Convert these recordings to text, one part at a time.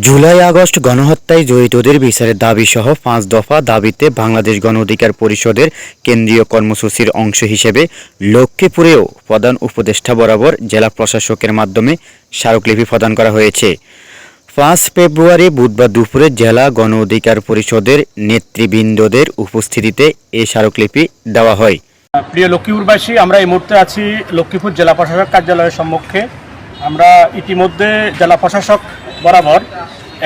July August গণহত্যায় জড়িতদের বিচারের দাবিসহ ৫ দফা দাবিতে বাংলাদেশ গণ অধিকার পরিষদের কেন্দ্রীয় কর্মসূচির অংশ হিসেবে লক্ষ্মীপুরেও প্রধান উপদেষ্টা বরাবর জেলা প্রশাসকের মাধ্যমে স্মারকলিপি প্রদান করা হয়েছে। ৫ ফেব্রুয়ারি বুধবার দুপুরে জেলা গণ অধিকার পরিষদের নেতৃবৃন্দদের উপস্থিতিতে এই স্মারকলিপি দেওয়া হয়। প্রিয় লক্ষ্মীপুরবাসী, আমরা এই মুহূর্তে আছি লক্ষ্মীপুর জেলা প্রশাসক কার্যালয়ের সম্মুখে। আমরা ইতিমধ্যে জেলা প্রশাসক বরাবর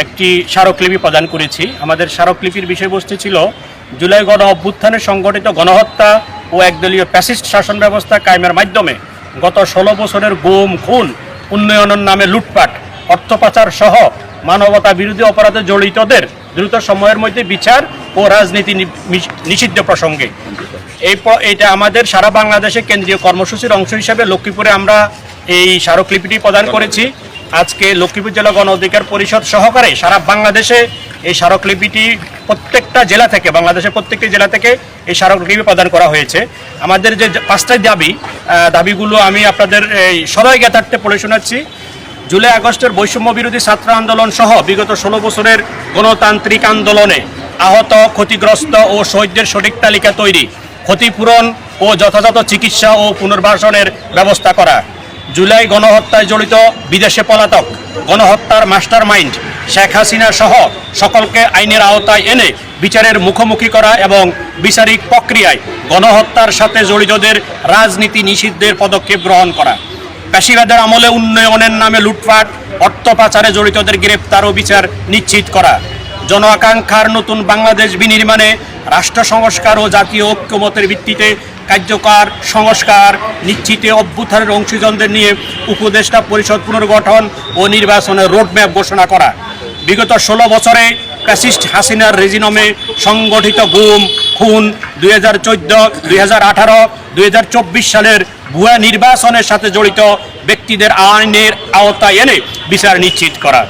একটি স্মারকলিপি প্রদান করেছি। আমাদের স্মারকলিপির বিষয়বস্তু ছিল জুলাই গণ অভ্যুত্থানে সংগঠিত গণহত্যা ও একদলীয় ফ্যাসিস্ট শাসন ব্যবস্থা কায়েমের মাধ্যমে গত ১৬ বছরের গুম, খুন, উন্নয়নের নামে লুটপাট, অর্থ পাচার সহ মানবতা বিরোধী অপরাধে জড়িতদের দ্রুত সময়ের মধ্যে বিচার ও রাজনীতি নিষিদ্ধ প্রসঙ্গে এইটা আমাদের সারা বাংলাদেশে কেন্দ্রীয় কর্মসূচির অংশ হিসেবে লক্ষ্মীপুরে আমরা এই স্মারকলিপিটি প্রদান করেছি। আজকে লক্ষ্মীপুর জেলা গণ অধিকার পরিষদ সহকারে সারা বাংলাদেশে এই স্মারকলিপিটি প্রত্যেকটা জেলা থেকে, বাংলাদেশের প্রত্যেকটি জেলা থেকে এই স্মারকলিপি প্রদান করা হয়েছে। আমাদের যে ৫টা দাবিগুলো আমি আপনাদের সবাই জ্ঞাতার্থে পড়ে শোনাচ্ছি। জুলাই আগস্টের বৈষম্য বিরোধী ছাত্র আন্দোলন সহ বিগত ১৬ বছরের গণতান্ত্রিক আন্দোলনে আহত, ক্ষতিগ্রস্ত ও শহীদদের সঠিক তালিকা তৈরি, ক্ষতিপূরণ ও যথাযথ চিকিৎসা ও পুনর্বাসনের ব্যবস্থা করা, জুলাই গণহত্যায় জড়িত বিদেশে পলাতক, গণহত্যার মাস্টার মাইন্ড শেখ হাসিনা সহ সকলকে আইনের আওতায় এনে বিচারের মুখোমুখি করা এবং বিচারিক প্রক্রিয়ায় গণহত্যার সাথে জড়িতদের রাজনীতি নিষিদ্ধের পদক্ষেপ গ্রহণ করা, পেশিবাদের আমলে উন্নয়নের নামে লুটপাট, অর্থ পাচারে জড়িতদের গ্রেপ্তার ও বিচার নিশ্চিত করা, জন আকাঙ্ক্ষার নতুন বাংলাদেশ বিনির্মাণে রাষ্ট্র সংস্কার ও জাতীয় ঐক্যমতের ভিত্তিতে কার্যকর সংস্কার নিশ্চিতে অভ্যুত্থানের অংশীজনদের নিয়ে উপদেষ্টা পরিষদ পুনর্গঠন ও নির্বাচনের রোডম্যাপ ঘোষণা করা, বিগত ১৬ বছরে ফ্যাসিস্ট হাসিনার রেজিনমে সংগঠিত গুম, খুন, 2014, 2018, 2024 সালের ভুয়া নির্বাচনের সাথে জড়িত ব্যক্তিদের আইনের আওতায় এনে বিচার নিশ্চিত করা।